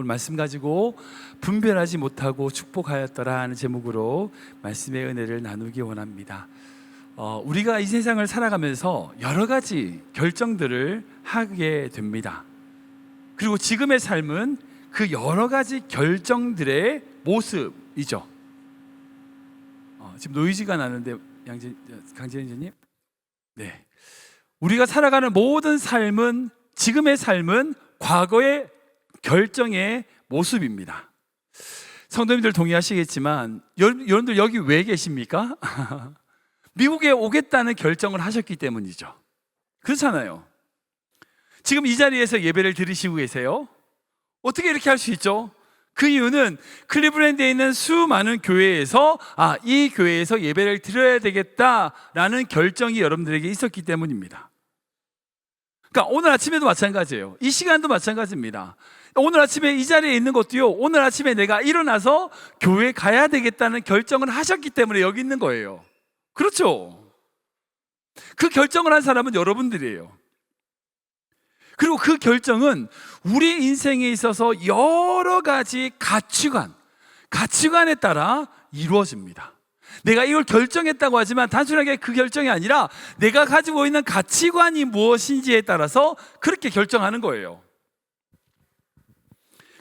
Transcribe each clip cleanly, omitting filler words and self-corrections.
말씀 가지고 분별하지 못하고 축복하였더라 하는 제목으로 말씀의 은혜를 나누기 원합니다. 우리가 이 세상을 살아가면서 여러 가지 결정들을 하게 됩니다. 그리고 지금의 삶은 그 여러 가지 결정들의 모습이죠. 지금 노이즈가 나는데 강재인님, 네, 우리가 살아가는 모든 삶은, 지금의 삶은 과거의 결정의 모습입니다. 성도님들 동의하시겠지만 여러분들 여기 왜 계십니까? 미국에 오겠다는 결정을 하셨기 때문이죠. 그렇잖아요. 지금 이 자리에서 예배를 드리시고 계세요. 어떻게 이렇게 할 수 있죠? 그 이유는 클리블랜드에 있는 수많은 교회에서 이 교회에서 예배를 드려야 되겠다라는 결정이 여러분들에게 있었기 때문입니다. 그러니까 오늘 아침에도 마찬가지예요. 이 시간도 마찬가지입니다. 오늘 아침에 이 자리에 있는 것도요, 오늘 아침에 내가 일어나서 교회 가야 되겠다는 결정을 하셨기 때문에 여기 있는 거예요. 그렇죠? 그 결정을 한 사람은 여러분들이에요. 그리고 그 결정은 우리 인생에 있어서 여러 가지 가치관에 따라 이루어집니다. 내가 이걸 결정했다고 하지만 단순하게 그 결정이 아니라 내가 가지고 있는 가치관이 무엇인지에 따라서 그렇게 결정하는 거예요.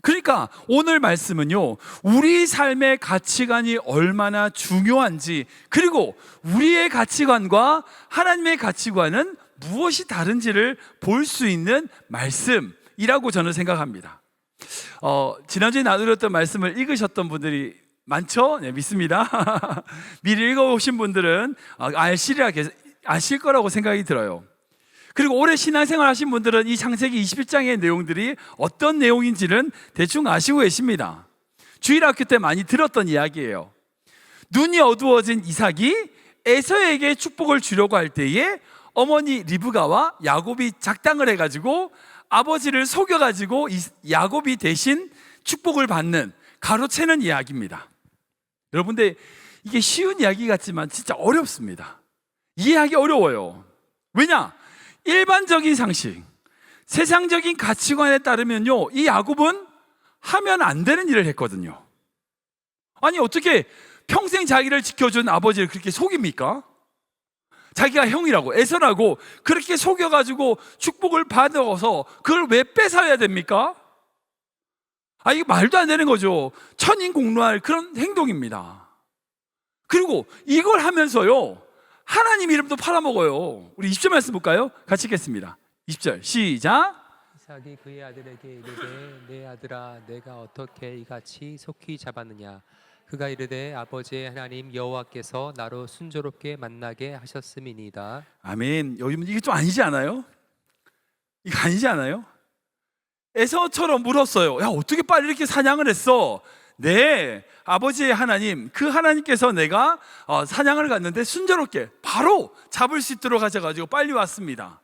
그러니까 오늘 말씀은요, 우리 삶의 가치관이 얼마나 중요한지, 그리고 우리의 가치관과 하나님의 가치관은 무엇이 다른지를 볼 수 있는 말씀이라고 저는 생각합니다. 지난주에 나누었던 말씀을 읽으셨던 분들이 많죠? 네, 믿습니다. 미리 읽어오신 분들은 아실 거라고 생각이 들어요. 그리고 오래 신앙생활 하신 분들은 이 창세기 21장의 내용들이 어떤 내용인지는 대충 아시고 계십니다. 주일학교 때 많이 들었던 이야기예요. 눈이 어두워진 이삭이 에서에게 축복을 주려고 할 때에 어머니 리브가와 야곱이 작당을 해가지고 아버지를 속여가지고 야곱이 대신 축복을 받는, 가로채는 이야기입니다. 여러분들, 이게 쉬운 이야기 같지만 진짜 어렵습니다. 이해하기 어려워요. 왜냐? 일반적인 상식, 세상적인 가치관에 따르면요, 이 야곱은 하면 안 되는 일을 했거든요. 아니, 어떻게 평생 자기를 지켜준 아버지를 그렇게 속입니까? 자기가 형이라고, 에서라고 그렇게 속여가지고 축복을 받아서 그걸 왜 뺏어야 됩니까? 이게 말도 안 되는 거죠. 천인공노할 그런 행동입니다. 그리고 이걸 하면서요, 하나님 이름도 팔아먹어요. 우리 20절 말씀 볼까요? 같이 읽겠습니다. 20절 시작. 이삭이 그의 아들에게 이르되 내 아들아, 내가 어떻게 이같이 속히 잡았느냐? 그가 이르되 아버지의 하나님 여호와께서 나로 순조롭게 만나게 하셨음이니이다. 아멘. 여러분, 이게 좀 아니지 않아요? 이거 아니지 않아요? 에서처럼 물었어요. 야, 어떻게 빨리 이렇게 사냥을 했어? 네, 아버지의 하나님, 그 하나님께서 내가 사냥을 갔는데 순조롭게 바로 잡을 수 있도록 하셔가지고 빨리 왔습니다.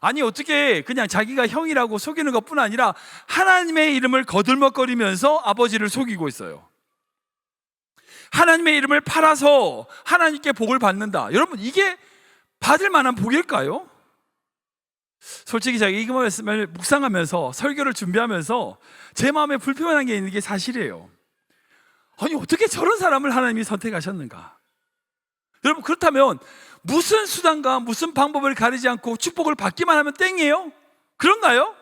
아니, 어떻게 그냥 자기가 형이라고 속이는 것뿐 아니라 하나님의 이름을 거들먹거리면서 아버지를 속이고 있어요. 하나님의 이름을 팔아서 하나님께 복을 받는다. 여러분, 이게 받을 만한 복일까요? 솔직히 제가 이 말씀을 묵상하면서 설교를 준비하면서 제 마음에 불편한 게 있는 게 사실이에요. 아니, 어떻게 저런 사람을 하나님이 선택하셨는가? 여러분, 그렇다면 무슨 수단과 무슨 방법을 가리지 않고 축복을 받기만 하면 땡이에요? 그런가요?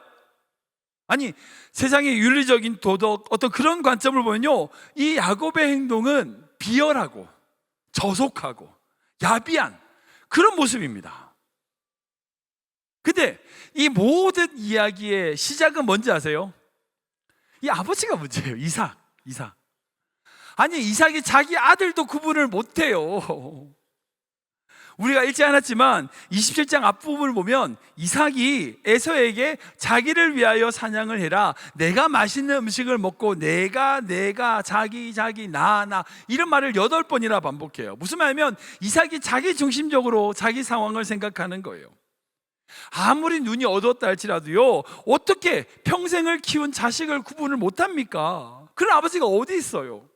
아니, 세상의 윤리적인 도덕, 어떤 그런 관점을 보면요, 이 야곱의 행동은 비열하고 저속하고 야비한 그런 모습입니다. 근데 이 모든 이야기의 시작은 뭔지 아세요? 이 아버지가 문제예요. 이삭. 아니, 이삭이 자기 아들도 구분을 못해요. 우리가 읽지 않았지만 27장 앞부분을 보면 이삭이 에서에게 자기를 위하여 사냥을 해라, 내가 맛있는 음식을 먹고 내가 자기 나 이런 말을 8번이나 반복해요. 무슨 말이냐면 이삭이 자기 중심적으로 자기 상황을 생각하는 거예요. 아무리 눈이 어두웠다 할지라도요, 어떻게 평생을 키운 자식을 구분을 못합니까? 그런 아버지가 어디 있어요?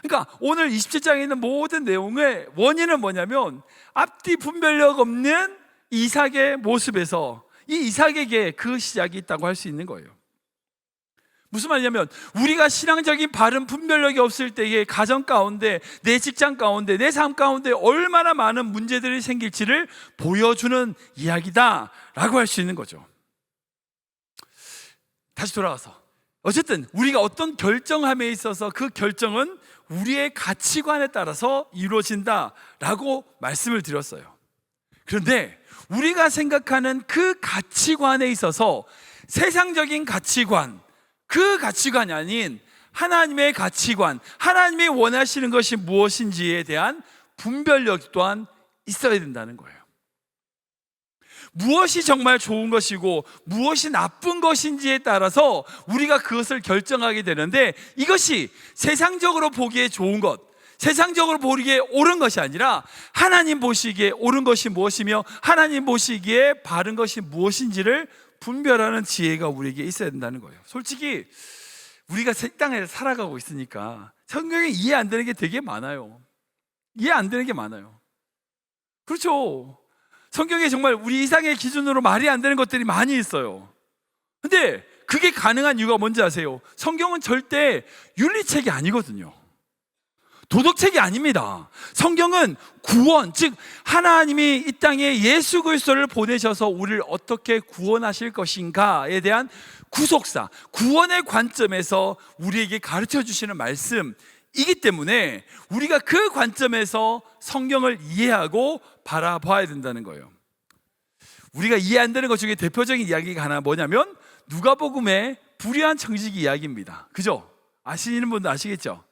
그러니까 오늘 27장에 있는 모든 내용의 원인은 뭐냐면 앞뒤 분별력 없는 이삭의 모습에서 이 이삭에게 그 시작이 있다고 할 수 있는 거예요. 무슨 말이냐면 우리가 신앙적인 바른 분별력이 없을 때에 가정 가운데, 내 직장 가운데, 내 삶 가운데 얼마나 많은 문제들이 생길지를 보여주는 이야기다라고 할 수 있는 거죠. 다시 돌아가서 어쨌든 우리가 어떤 결정함에 있어서 그 결정은 우리의 가치관에 따라서 이루어진다라고 말씀을 드렸어요. 그런데 우리가 생각하는 그 가치관에 있어서 세상적인 가치관, 그 가치관이 아닌 하나님의 가치관, 하나님이 원하시는 것이 무엇인지에 대한 분별력 또한 있어야 된다는 거예요. 무엇이 정말 좋은 것이고 무엇이 나쁜 것인지에 따라서 우리가 그것을 결정하게 되는데, 이것이 세상적으로 보기에 좋은 것, 세상적으로 보기에 옳은 것이 아니라 하나님 보시기에 옳은 것이 무엇이며 하나님 보시기에 바른 것이 무엇인지를 분별하는 지혜가 우리에게 있어야 된다는 거예요. 솔직히 우리가 새 땅에 살아가고 있으니까 성경에 이해 안 되는 게 되게 많아요. 이해 안 되는 게 많아요. 그렇죠. 성경에 정말 우리 이상의 기준으로 말이 안 되는 것들이 많이 있어요. 근데 그게 가능한 이유가 뭔지 아세요? 성경은 절대 윤리책이 아니거든요. 도덕책이 아닙니다. 성경은 구원, 즉 하나님이 이 땅에 예수 그리스도를 보내셔서 우리를 어떻게 구원하실 것인가에 대한 구속사, 구원의 관점에서 우리에게 가르쳐 주시는 말씀이기 때문에 우리가 그 관점에서 성경을 이해하고 바라봐야 된다는 거예요. 우리가 이해 안 되는 것 중에 대표적인 이야기가 하나 뭐냐면 누가복음의 불의한 청지기 이야기입니다. 그죠? 아시는 분도 아시겠죠?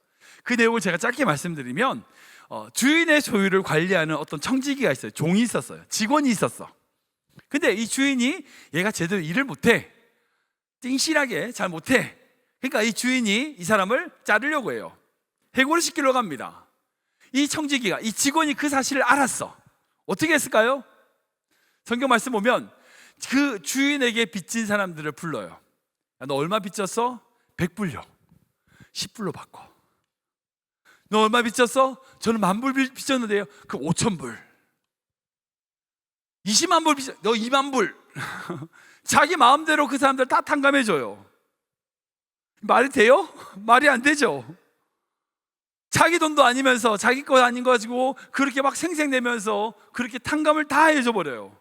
그 내용을 제가 짧게 말씀드리면 주인의 소유를 관리하는 어떤 청지기가 있어요. 종이 있었어요. 직원이 있었어. 근데 이 주인이 얘가 제대로 일을 못해, 띵실하게 잘 못해. 그러니까 이 주인이 이 사람을 자르려고 해요. 해고를 시키려고 합니다. 이 청지기가, 이 직원이 그 사실을 알았어. 어떻게 했을까요? 성경 말씀 보면 그 주인에게 빚진 사람들을 불러요. 야, 너 얼마 빚졌어? 100불요. 10불로 바꿔. 너 얼마 빚졌어? 저는 10,000불 빚졌는데요. 그 5,000불. 20만 불 빚졌어. 너 2만 불. 자기 마음대로 그 사람들 다 탕감해줘요. 말이 돼요? 말이 안 되죠. 자기 돈도 아니면서 자기 것 아닌 거 가지고 그렇게 막 생색내면서 그렇게 탕감을 다 해줘 버려요.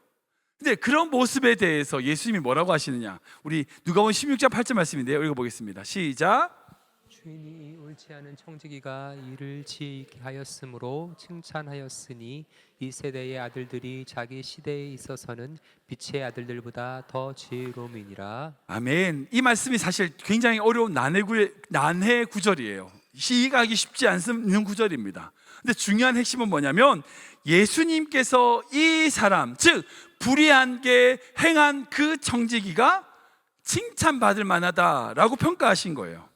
근데 그런 모습에 대해서 예수님이 뭐라고 하시느냐? 우리 누가복음 16장 8절 말씀인데요. 읽어보겠습니다. 시작. 주인이 옳지 않은 청지기가 일을 지혜있게 하였으므로 칭찬하였으니 이 세대의 아들들이 자기 시대에 있어서는 빛의 아들들보다 더 지혜로움이니라. 아멘. 이 말씀이 사실 굉장히 어려운 난해 구절이에요. 이해하기 쉽지 않은 구절입니다. 근데 중요한 핵심은 뭐냐면 예수님께서 이 사람, 즉 불의하게 행한 그 청지기가 칭찬받을 만하다라고 평가하신 거예요.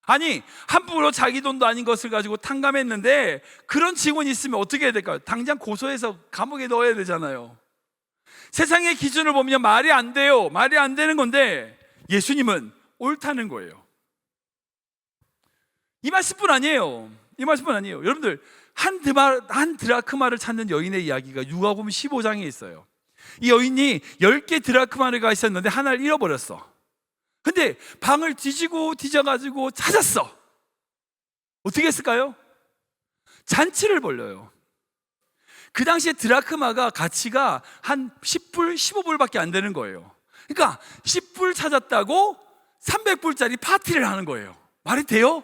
아니, 함부로 자기 돈도 아닌 것을 가지고 탕감했는데 그런 직원이 있으면 어떻게 해야 될까요? 당장 고소해서 감옥에 넣어야 되잖아요. 세상의 기준을 보면 말이 안 돼요. 말이 안 되는 건데 예수님은 옳다는 거예요. 이 말씀뿐 아니에요. 이 말씀뿐 아니에요. 여러분들, 한 드라크마를 찾는 여인의 이야기가 누가복음 15장에 있어요. 이 여인이 10개 드라크마가 있었는데 하나를 잃어버렸어. 근데 방을 뒤져가지고 찾았어. 어떻게 했을까요? 잔치를 벌려요. 그 당시에 드라크마가 가치가 한 10불, 15불밖에 안 되는 거예요. 그러니까 10불 찾았다고 300불짜리 파티를 하는 거예요. 말이 돼요?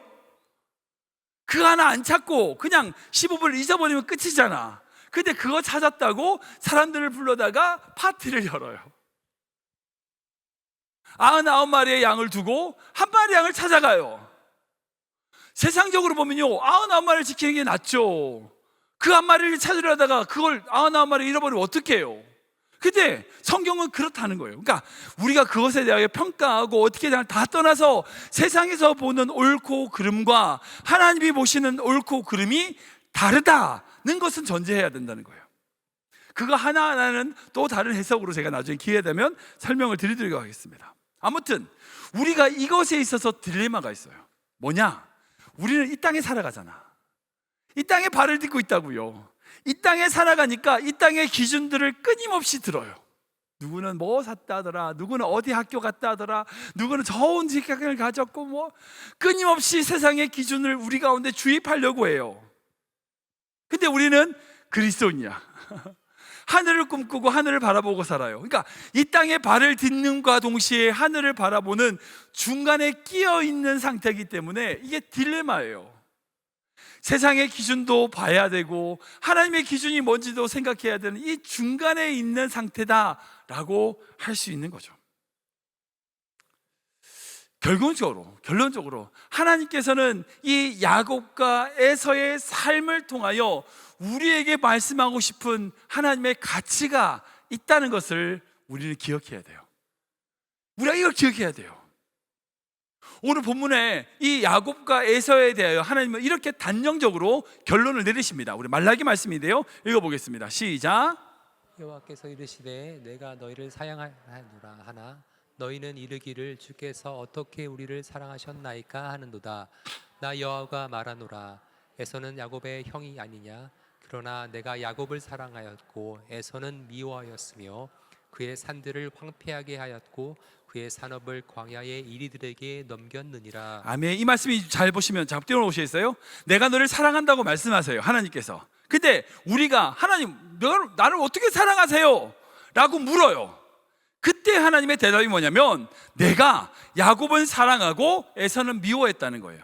그 하나 안 찾고 그냥 15불 잊어버리면 끝이잖아. 근데 그거 찾았다고 사람들을 불러다가 파티를 열어요. 99마리의 양을 두고 한 마리 양을 찾아가요. 세상적으로 보면요, 99마리를 지키는 게 낫죠. 그 한 마리를 찾으려다가 그걸 99마리 잃어버리면 어떡해요? 근데 성경은 그렇다는 거예요. 그러니까 우리가 그것에 대하여 평가하고 어떻게 다 떠나서 세상에서 보는 옳고 그름과 하나님이 보시는 옳고 그름이 다르다는 것은 전제해야 된다는 거예요. 그거 하나하나는 또 다른 해석으로 제가 나중에 기회 되면 설명을 드리도록 하겠습니다. 아무튼 우리가 이것에 있어서 딜레마가 있어요. 뭐냐? 우리는 이 땅에 살아가잖아. 이 땅에 발을 딛고 있다고요. 이 땅에 살아가니까 이 땅의 기준들을 끊임없이 들어요. 누구는 뭐 샀다더라, 누구는 어디 학교 갔다더라, 누구는 좋은 직장을 가졌고, 뭐 끊임없이 세상의 기준을 우리 가운데 주입하려고 해요. 근데 우리는 그리스도인이야. 하늘을 꿈꾸고 하늘을 바라보고 살아요. 그러니까 이 땅에 발을 딛는과 동시에 하늘을 바라보는 중간에 끼어 있는 상태이기 때문에 이게 딜레마예요. 세상의 기준도 봐야 되고 하나님의 기준이 뭔지도 생각해야 되는 이 중간에 있는 상태다라고 할 수 있는 거죠. 결론적으로 하나님께서는 이 야곱과 에서의 삶을 통하여 우리에게 말씀하고 싶은 하나님의 가치가 있다는 것을 우리는 기억해야 돼요. 우리가 이걸 기억해야 돼요. 오늘 본문에 이 야곱과 에서에 대하여 하나님은 이렇게 단정적으로 결론을 내리십니다. 우리 말라기 말씀인데요, 읽어보겠습니다. 시작. 여호와께서 이르시되 내가 너희를 사랑하노라 하나 너희는 이르기를 주께서 어떻게 우리를 사랑하셨나이까 하는도다. 나 여호와가 말하노라 에서는 야곱의 형이 아니냐. 그러나 내가 야곱을 사랑하였고 에서는 미워하였으며 그의 산들을 황폐하게 하였고 그의 산업을 광야의 이리들에게 넘겼느니라. 아멘. 이 말씀이 잘 보시면 자, 띄워놓으시겠어요? 내가 너를 사랑한다고 말씀하세요, 하나님께서. 근데 우리가 하나님, 나를 어떻게 사랑하세요? 라고 물어요. 그때 하나님의 대답이 뭐냐면 내가 야곱은 사랑하고 에서는 미워했다는 거예요.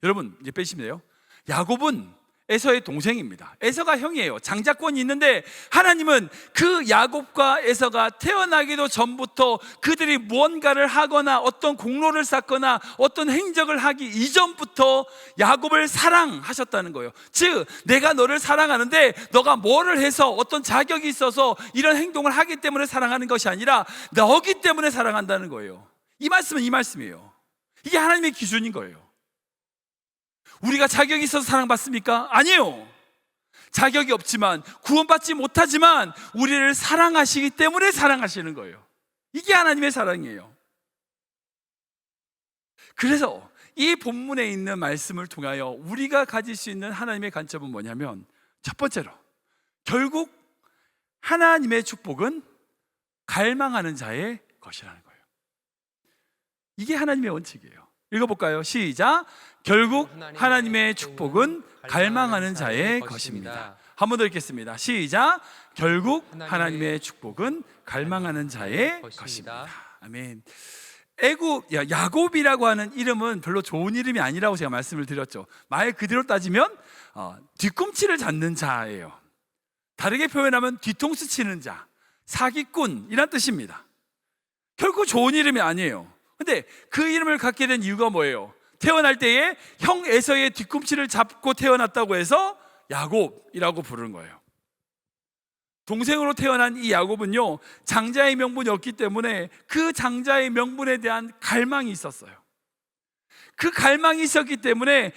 여러분 이제 빼시면 돼요. 야곱은 에서의 동생입니다. 에서가 형이에요. 장자권이 있는데 하나님은 그 야곱과 에서가 태어나기도 전부터 그들이 무언가를 하거나 어떤 공로를 쌓거나 어떤 행적을 하기 이전부터 야곱을 사랑하셨다는 거예요. 즉 내가 너를 사랑하는데 너가 뭐를 해서 어떤 자격이 있어서 이런 행동을 하기 때문에 사랑하는 것이 아니라 너기 때문에 사랑한다는 거예요. 이 말씀은 이 말씀이에요. 이게 하나님의 기준인 거예요. 우리가 자격이 있어서 사랑받습니까? 아니에요. 자격이 없지만 구원받지 못하지만 우리를 사랑하시기 때문에 사랑하시는 거예요. 이게 하나님의 사랑이에요. 그래서 이 본문에 있는 말씀을 통하여 우리가 가질 수 있는 하나님의 관점은 뭐냐면 첫 번째로 결국 하나님의 축복은 갈망하는 자의 것이라는 거예요. 이게 하나님의 원칙이에요. 읽어볼까요? 시작. 결국 하나님의 축복은 갈망하는 자의 것입니다. 한 번 더 읽겠습니다. 시작. 결국 하나님의 축복은 갈망하는 자의 것입니다. 아멘. 야곱이라고 하는 이름은 별로 좋은 이름이 아니라고 제가 말씀을 드렸죠. 말 그대로 따지면 뒤꿈치를 잡는 자예요. 다르게 표현하면 뒤통수 치는 자, 사기꾼이란 뜻입니다. 결코 좋은 이름이 아니에요. 근데 그 이름을 갖게 된 이유가 뭐예요? 태어날 때에 형 에서의 뒤꿈치를 잡고 태어났다고 해서 야곱이라고 부르는 거예요. 동생으로 태어난 이 야곱은요, 장자의 명분이었기 때문에 그 장자의 명분에 대한 갈망이 있었어요. 그 갈망이 있었기 때문에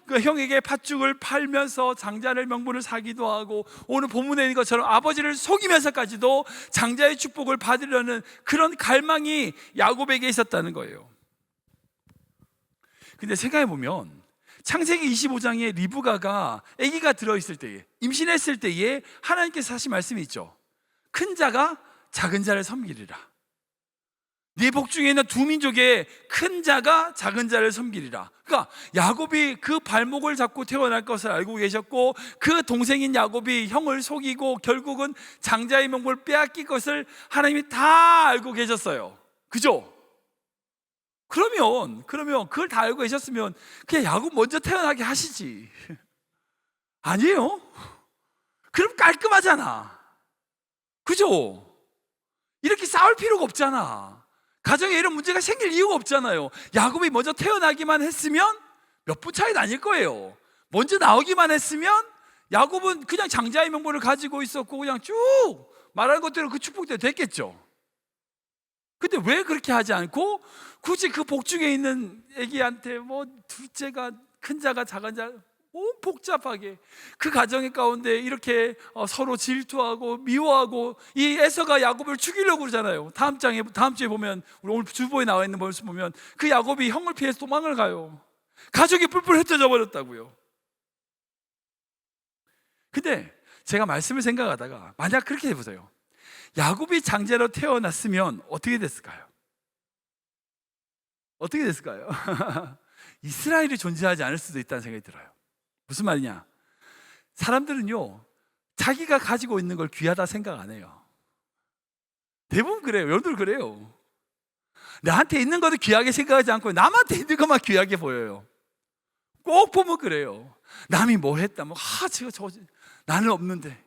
그 형에게 팥죽을 팔면서 장자의 명분을 사기도 하고 오늘 본문에 있는 것처럼 아버지를 속이면서까지도 장자의 축복을 받으려는 그런 갈망이 야곱에게 있었다는 거예요. 근데 생각해보면 창세기 25장에 리브가가 아기가 들어있을 때에, 임신했을 때에 하나님께서 하신 말씀이 있죠. 큰 자가 작은 자를 섬기리라. 네 복 중에 있는 두 민족의 큰 자가 작은 자를 섬기리라. 그러니까 야곱이 그 발목을 잡고 태어날 것을 알고 계셨고 그 동생인 야곱이 형을 속이고 결국은 장자의 명분을 빼앗길 것을 하나님이 다 알고 계셨어요. 그죠? 그러면 그걸 다 알고 계셨으면 그냥 야곱 먼저 태어나게 하시지. 아니에요? 그럼 깔끔하잖아. 그죠? 이렇게 싸울 필요가 없잖아. 가정에 이런 문제가 생길 이유가 없잖아요. 야곱이 먼저 태어나기만 했으면 몇 분 차이 나뉠 거예요. 먼저 나오기만 했으면 야곱은 그냥 장자의 명분을 가지고 있었고 그냥 쭉 말하는 것대로 그 축복대로 됐겠죠. 근데 왜 그렇게 하지 않고 굳이 그 복중에 있는 애기한테 뭐 둘째가 큰 자가 작은 자 복잡하게 그 가정의 가운데 이렇게 서로 질투하고 미워하고 이 에서가 야곱을 죽이려고 그러잖아요. 다음 주에 보면 우리 오늘 주보에 나와 있는 모습 보면 그 야곱이 형을 피해서 도망을 가요. 가족이 뿔뿔 흩어져 버렸다고요. 근데 제가 말씀을 생각하다가 만약 그렇게 해보세요. 야곱이 장자로 태어났으면 어떻게 됐을까요? 어떻게 됐을까요? 이스라엘이 존재하지 않을 수도 있다는 생각이 들어요. 무슨 말이냐? 사람들은요, 자기가 가지고 있는 걸 귀하다 생각 안 해요. 대부분 그래요. 여러분들 그래요. 나한테 있는 것도 귀하게 생각하지 않고 남한테 있는 것만 귀하게 보여요. 꼭 보면 그래요. 남이 뭐 했다, 나는 없는데.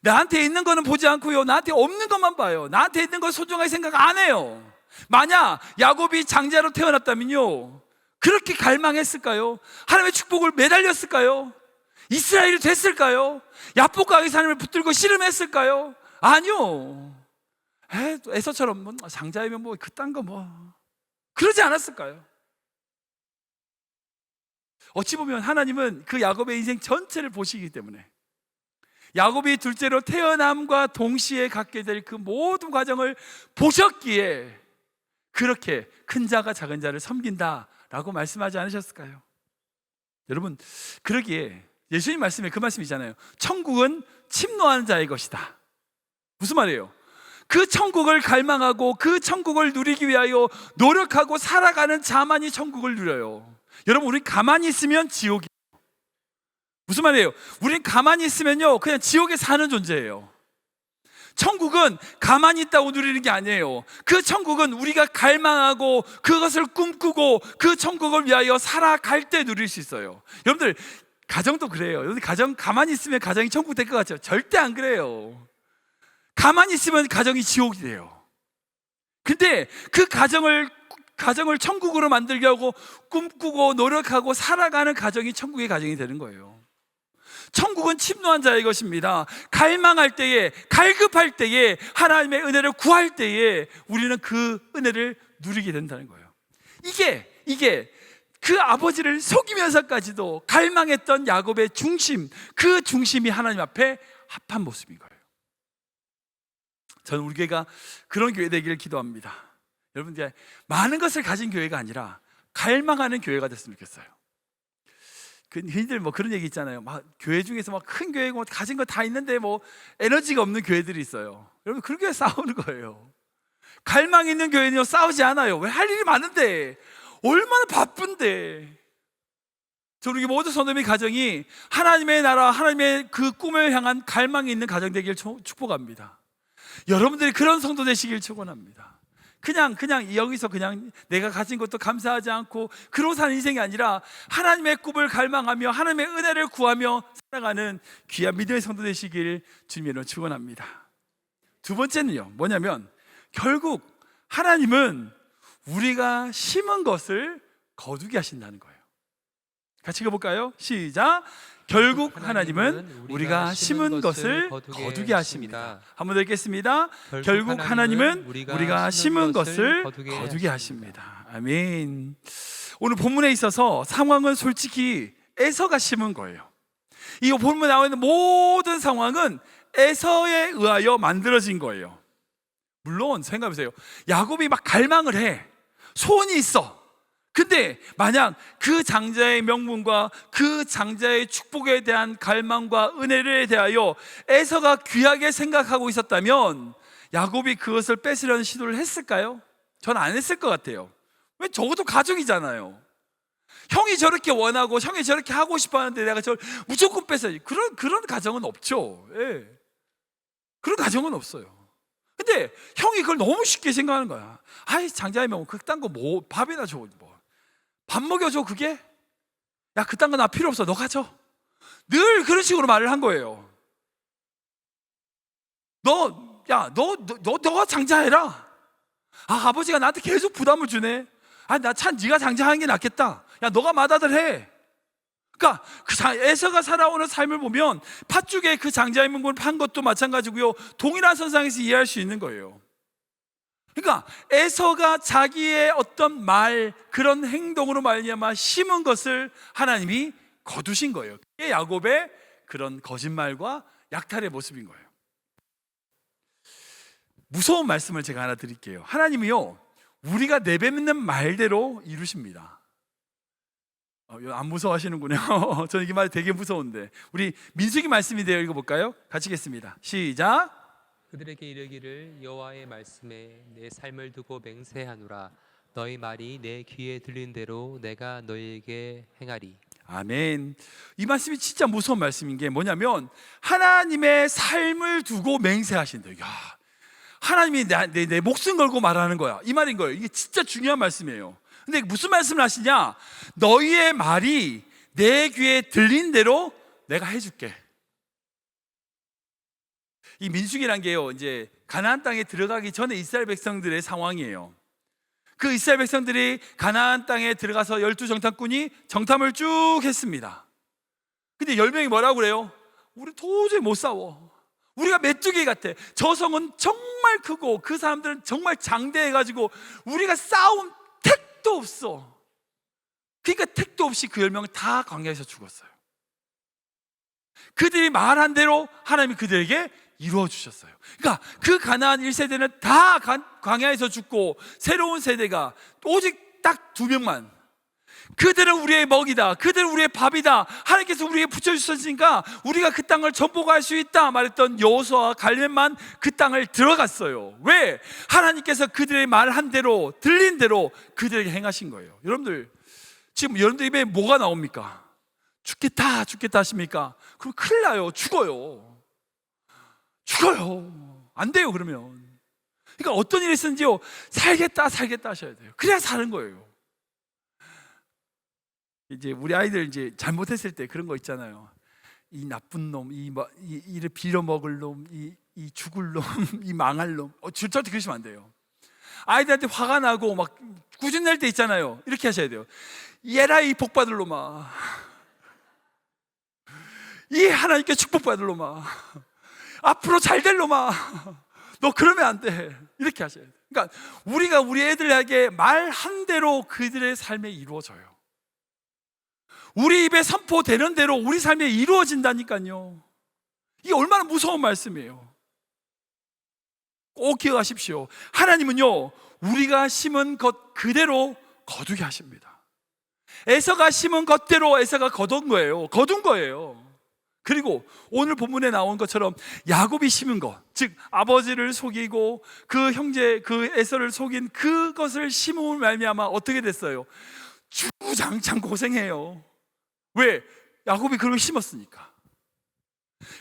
나한테 있는 거는 보지 않고요, 나한테 없는 것만 봐요. 나한테 있는 걸 소중하게 생각 안 해요. 만약 야곱이 장자로 태어났다면요, 그렇게 갈망했을까요? 하나님의 축복을 매달렸을까요? 이스라엘이 됐을까요? 야복강의 삶을 붙들고 씨름했을까요? 아니요. 에서처럼 장자이면 그딴 거 그러지 않았을까요? 어찌 보면 하나님은 그 야곱의 인생 전체를 보시기 때문에 야곱이 둘째로 태어남과 동시에 갖게 될 그 모든 과정을 보셨기에 그렇게 큰 자가 작은 자를 섬긴다라고 말씀하지 않으셨을까요? 여러분, 그러기에 예수님 말씀에 그 말씀이잖아요. 천국은 침노하는 자의 것이다. 무슨 말이에요? 그 천국을 갈망하고 그 천국을 누리기 위하여 노력하고 살아가는 자만이 천국을 누려요. 여러분, 우리 가만히 있으면 지옥이에요. 무슨 말이에요? 우린 가만히 있으면요, 그냥 지옥에 사는 존재예요. 천국은 가만히 있다고 누리는 게 아니에요. 그 천국은 우리가 갈망하고 그것을 꿈꾸고 그 천국을 위하여 살아갈 때 누릴 수 있어요. 여러분들, 가정도 그래요. 여러분들 가정 가만히 있으면 가정이 천국 될 것 같죠? 절대 안 그래요. 가만히 있으면 가정이 지옥이 돼요. 근데 그 가정을 천국으로 만들려고 꿈꾸고 노력하고 살아가는 가정이 천국의 가정이 되는 거예요. 천국은 침노한 자의 것입니다. 갈망할 때에, 갈급할 때에, 하나님의 은혜를 구할 때에 우리는 그 은혜를 누리게 된다는 거예요. 이게 그 아버지를 속이면서까지도 갈망했던 야곱의 중심, 그 중심이 하나님 앞에 합한 모습인 거예요. 저는 우리 교회가 그런 교회 되기를 기도합니다. 여러분, 이제 많은 것을 가진 교회가 아니라 갈망하는 교회가 됐으면 좋겠어요. 흔히들 그런 얘기 있잖아요. 교회 중에서 큰 교회고 가진 거 다 있는데 에너지가 없는 교회들이 있어요. 여러분, 그런 교회 싸우는 거예요. 갈망 있는 교회는요, 싸우지 않아요. 왜? 할 일이 많은데, 얼마나 바쁜데. 저는 우리 모든 성도님의 가정이 하나님의 나라, 하나님의 그 꿈을 향한 갈망이 있는 가정 되기를 축복합니다. 여러분들이 그런 성도 되시길 축원합니다. 그냥 여기서 그냥 내가 가진 것도 감사하지 않고 그러고 사는 인생이 아니라 하나님의 꿈을 갈망하며 하나님의 은혜를 구하며 살아가는 귀한 믿음의 성도 되시길 주님으로 축원합니다. 두 번째는요, 뭐냐면 결국 하나님은 우리가 심은 것을 거두게 하신다는 거예요. 같이 읽어볼까요? 시작. 결국 하나님은 우리가 심은 것을 거두게 하십니다. 한 번 더 읽겠습니다. 결국 하나님은 우리가 심은 것을 거두게 하십니다. 아멘. 오늘 본문에 있어서 상황은 솔직히 에서가 심은 거예요. 이 본문에 나와 있는 모든 상황은 에서에 의하여 만들어진 거예요. 물론 생각해보세요. 야곱이 갈망을 해. 소원이 있어. 근데 만약 그 장자의 명분과 그 장자의 축복에 대한 갈망과 은혜를 대하여 에서가 귀하게 생각하고 있었다면 야곱이 그것을 뺏으려는 시도를 했을까요? 전 안 했을 것 같아요. 왜? 적어도 가족이잖아요. 형이 저렇게 원하고 형이 저렇게 하고 싶어 하는데 내가 저를 무조건 뺏어야지. 그런 가정은 없죠. 예. 그런 가정은 없어요. 근데 형이 그걸 너무 쉽게 생각하는 거야. 아이, 장자의 명분 그딴 거 밥이나 줘. 밥 먹여줘. 그게? 야, 그딴 거 나 필요 없어. 너 가져. 늘 그런 식으로 말을 한 거예요. 너가 장자해라. 아버지가 나한테 계속 부담을 주네. 나 참 네가 장자하는 게 낫겠다. 야, 너가 맏아들 해. 그러니까 에서가 살아오는 삶을 보면 팥죽에 그 장자의 명분을 판 것도 마찬가지고요, 동일한 선상에서 이해할 수 있는 거예요. 그러니까 에서가 자기의 어떤 말, 그런 행동으로 말미암아 심은 것을 하나님이 거두신 거예요. 그게 야곱의 그런 거짓말과 약탈의 모습인 거예요. 무서운 말씀을 제가 하나 드릴게요. 하나님이요, 우리가 내뱉는 말대로 이루십니다. 안 무서워하시는군요. 저는 이 말 되게 무서운데 우리 민수기 말씀인데요, 읽어볼까요? 같이 읽겠습니다. 시작. 그들에게 이르기를 여호와의 말씀에 내 삶을 두고 맹세하노라. 너희 말이 내 귀에 들린 대로 내가 너희에게 행하리. 아멘. 이 말씀이 진짜 무서운 말씀인 게 뭐냐면 하나님의 삶을 두고 맹세하신대요. 야, 하나님이 내 목숨 걸고 말하는 거야. 이 말인 거예요. 이게 진짜 중요한 말씀이에요. 근데 무슨 말씀을 하시냐? 너희의 말이 내 귀에 들린 대로 내가 해줄게. 이 민수기란 게요, 이제 가나안 땅에 들어가기 전에 이스라엘 백성들의 상황이에요. 그 이스라엘 백성들이 가나안 땅에 들어가서 12정탐꾼이 정탐을 쭉 했습니다. 근데 10명이 뭐라고 그래요? 우리 도저히 못 싸워. 우리가 메뚜기 같아. 저 성은 정말 크고 그 사람들은 정말 장대해가지고 우리가 싸움 택도 없어. 그러니까 택도 없이 그 10명은 다 광야에서 죽었어요. 그들이 말한 대로 하나님이 그들에게 이루어 주셨어요. 그러니까 그 가나안 1세대는 다 광야에서 죽고 새로운 세대가 오직 딱 2명만, 그들은 우리의 먹이다, 그들은 우리의 밥이다, 하나님께서 우리에게 붙여주셨으니까 우리가 그 땅을 정복할 수 있다 말했던 여호수아와 갈렙만 그 땅을 들어갔어요. 왜? 하나님께서 그들의 말한 대로, 들린 대로 그들에게 행하신 거예요. 여러분들, 지금 여러분들 입에 뭐가 나옵니까? 죽겠다 죽겠다 하십니까? 그럼 큰일 나요. 죽어요. 안 돼요. 그러면 그러니까 어떤 일이 있는지요, 살겠다 하셔야 돼요. 그래야 사는 거예요. 이제 우리 아이들 이제 잘못했을 때 그런 거 있잖아요. 이 나쁜 놈, 이를 빌어먹을 놈, 이 죽을 놈, 이 망할 놈. 절대 그러시면 안 돼요. 아이들한테 화가 나고 막 구준낼 때 있잖아요. 이렇게 하셔야 돼요. 얘라 이 복받을 놈아, 이 하나님께 축복받을 놈아, 앞으로 잘 될 놈아, 너 그러면 안 돼. 이렇게 하셔야 돼요. 그러니까 우리가 우리 애들에게 말한 대로 그들의 삶에 이루어져요. 우리 입에 선포되는 대로 우리 삶에 이루어진다니까요. 이게 얼마나 무서운 말씀이에요. 꼭 기억하십시오. 하나님은요, 우리가 심은 것 그대로 거두게 하십니다. 에서가 심은 것대로 에서가 거둔 거예요. 그리고 오늘 본문에 나온 것처럼 야곱이 심은 것, 즉 아버지를 속이고 그 형제 그 에서를 속인 그것을 심음을 말미암아 어떻게 됐어요? 주장창 고생해요. 왜? 야곱이 그걸 심었으니까.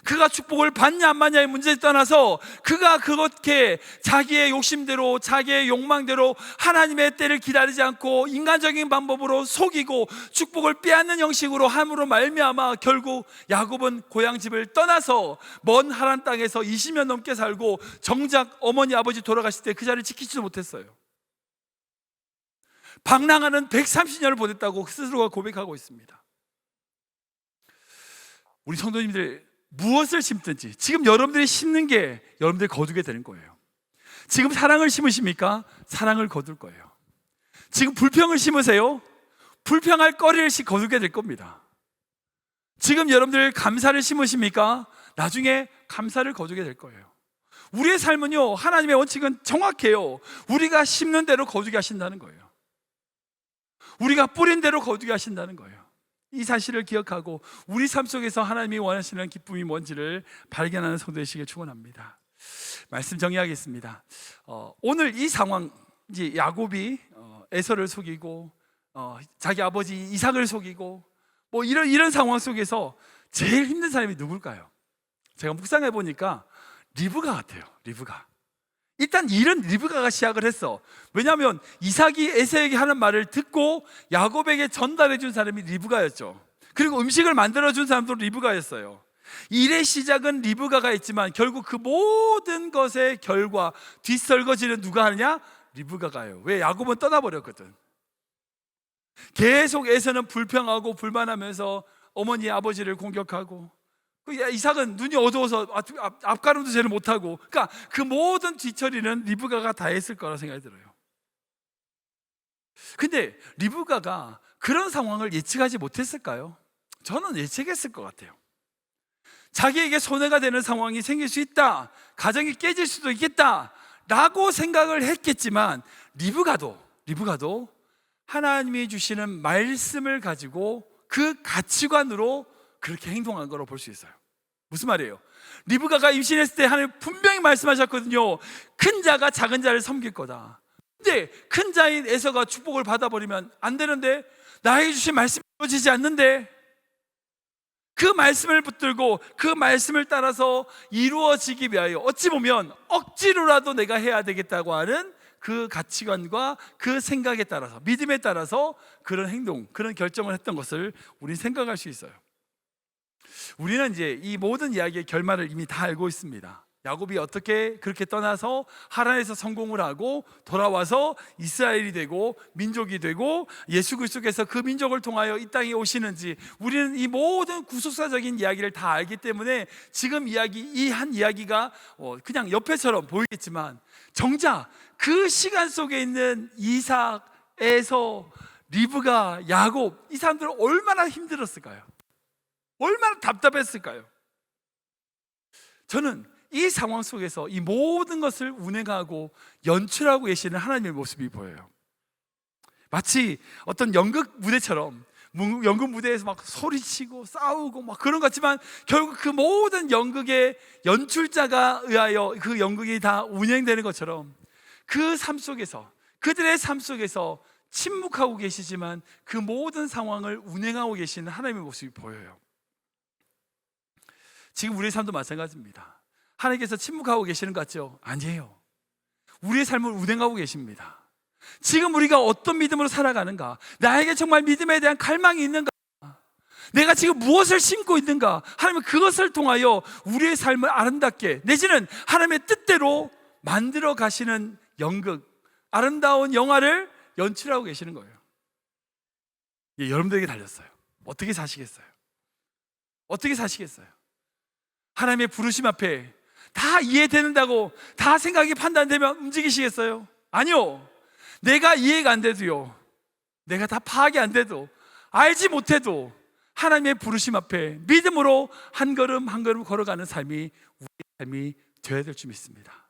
그가 축복을 받냐 안 받냐의 문제를 떠나서 그가 그렇게 자기의 욕심대로 자기의 욕망대로 하나님의 때를 기다리지 않고 인간적인 방법으로 속이고 축복을 빼앗는 형식으로 함으로 말미암아 결국 야곱은 고향집을 떠나서 먼 하란 땅에서 20년 넘게 살고 정작 어머니 아버지 돌아가실 때 그 자리를 지키지도 못했어요. 방랑하는 130년을 보냈다고 스스로가 고백하고 있습니다. 우리 성도님들, 무엇을 심든지 지금 여러분들이 심는 게 여러분들이 거두게 되는 거예요. 지금 사랑을 심으십니까? 사랑을 거둘 거예요. 지금 불평을 심으세요? 불평할 거리를 거두게 될 겁니다. 지금 여러분들 감사를 심으십니까? 나중에 감사를 거두게 될 거예요. 우리의 삶은요, 하나님의 원칙은 정확해요. 우리가 심는 대로 거두게 하신다는 거예요. 우리가 뿌린 대로 거두게 하신다는 거예요. 이 사실을 기억하고 우리 삶 속에서 하나님이 원하시는 기쁨이 뭔지를 발견하는 성도 되시길 축원합니다. 말씀 정리하겠습니다. 오늘 이 상황, 이제 야곱이 에서를 속이고 자기 아버지 이삭을 속이고 뭐 이런 상황 속에서 제일 힘든 사람이 누굴까요? 제가 묵상해 보니까 리브가 같아요. 리브가. 일단 일은 리브가가 시작을 했어. 왜냐하면 이삭이 에서에게 하는 말을 듣고 야곱에게 전달해 준 사람이 리브가였죠. 그리고 음식을 만들어 준 사람도 리브가였어요. 일의 시작은 리브가가 했지만 결국 그 모든 것의 결과, 뒷설거지는 누가 하느냐? 리브가가요. 왜? 야곱은 떠나버렸거든. 계속 에서는 불평하고 불만하면서 어머니 아버지를 공격하고, 이삭은 눈이 어두워서 앞가름도 제대로 못하고, 그러니까 그 모든 뒤처리는 리브가가 다 했을 거라 생각이 들어요. 근데 리브가가 그런 상황을 예측하지 못했을까요? 저는 예측했을 것 같아요. 자기에게 손해가 되는 상황이 생길 수 있다, 가정이 깨질 수도 있겠다 라고 생각을 했겠지만 리브가도 하나님이 주시는 말씀을 가지고 그 가치관으로 그렇게 행동한 거로 볼 수 있어요. 무슨 말이에요? 리브가가 임신했을 때 하나님 분명히 말씀하셨거든요. 큰 자가 작은 자를 섬길 거다. 근데 큰 자인 에서가 축복을 받아버리면 안 되는데, 나에게 주신 말씀이 이루어지지 않는데, 그 말씀을 붙들고 그 말씀을 따라서 이루어지기 위하여 어찌 보면 억지로라도 내가 해야 되겠다고 하는 그 가치관과 그 생각에 따라서, 믿음에 따라서 그런 행동, 그런 결정을 했던 것을 우리는 생각할 수 있어요. 우리는 이제 이 모든 이야기의 결말을 이미 다 알고 있습니다. 야곱이 어떻게 그렇게 떠나서 하란에서 성공을 하고 돌아와서 이스라엘이 되고 민족이 되고 예수 그리스도께서 그 민족을 통하여 이 땅에 오시는지, 우리는 이 모든 구속사적인 이야기를 다 알기 때문에 지금 이야기, 이 한 이야기가 그냥 옆에처럼 보이겠지만, 정작 그 시간 속에 있는 이삭, 에서, 리브가, 야곱, 이 사람들은 얼마나 힘들었을까요? 얼마나 답답했을까요? 저는 이 상황 속에서 이 모든 것을 운행하고 연출하고 계시는 하나님의 모습이 보여요. 마치 어떤 연극 무대처럼, 연극 무대에서 막 소리치고 싸우고 막 그런 것 같지만, 결국 그 모든 연극의 연출자가 의하여 그 연극이 다 운행되는 것처럼, 그 삶 속에서, 그들의 삶 속에서 침묵하고 계시지만 그 모든 상황을 운행하고 계시는 하나님의 모습이 보여요. 지금 우리의 삶도 마찬가지입니다. 하나님께서 침묵하고 계시는 것 같죠? 아니에요. 우리의 삶을 운행하고 계십니다. 지금 우리가 어떤 믿음으로 살아가는가, 나에게 정말 믿음에 대한 갈망이 있는가, 내가 지금 무엇을 심고 있는가, 하나님은 그것을 통하여 우리의 삶을 아름답게, 내지는 하나님의 뜻대로 만들어 가시는 연극, 아름다운 영화를 연출하고 계시는 거예요. 예, 여러분들에게 달렸어요. 어떻게 사시겠어요? 어떻게 사시겠어요? 하나님의 부르심 앞에 다 이해되는다고 다 생각이 판단되면 움직이시겠어요? 아니요. 내가 이해가 안 돼도요, 내가 다 파악이 안 돼도, 알지 못해도 하나님의 부르심 앞에 믿음으로 한 걸음 한 걸음 걸어가는 삶이 우리의 삶이 되어야 될 줄 믿습니다.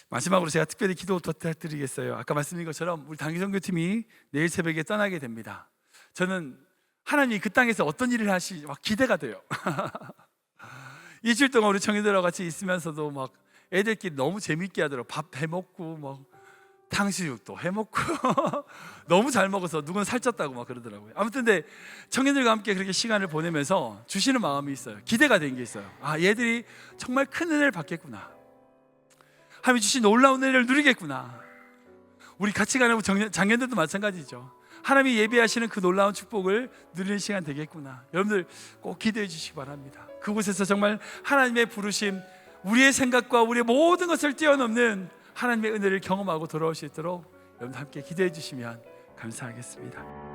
마지막으로 제가 특별히 기도 부탁드리겠어요. 아까 말씀드린 것처럼 우리 단기선교팀이 내일 새벽에 떠나게 됩니다. 저는 하나님이 그 땅에서 어떤 일을 하실지 막 기대가 돼요. 일주일 동안 우리 청년들하고 같이 있으면서도 막 애들끼리 너무 재밌게 하더라고요. 밥 해먹고 막 탕수육도 해먹고 너무 잘 먹어서 누군 살쪘다고 막 그러더라고요. 아무튼 근데 청년들과 함께 그렇게 시간을 보내면서 주시는 마음이 있어요. 기대가 된 게 있어요. 아, 얘들이 정말 큰 은혜를 받겠구나, 하나님이 주신 놀라운 은혜를 누리겠구나. 우리 같이 가는 장년들도 마찬가지죠. 하나님이 예비하시는 그 놀라운 축복을 누리는 시간 되겠구나. 여러분들 꼭 기대해 주시기 바랍니다. 그곳에서 정말 하나님의 부르심, 우리의 생각과 우리의 모든 것을 뛰어넘는 하나님의 은혜를 경험하고 돌아올 수 있도록 여러분 함께 기대해 주시면 감사하겠습니다.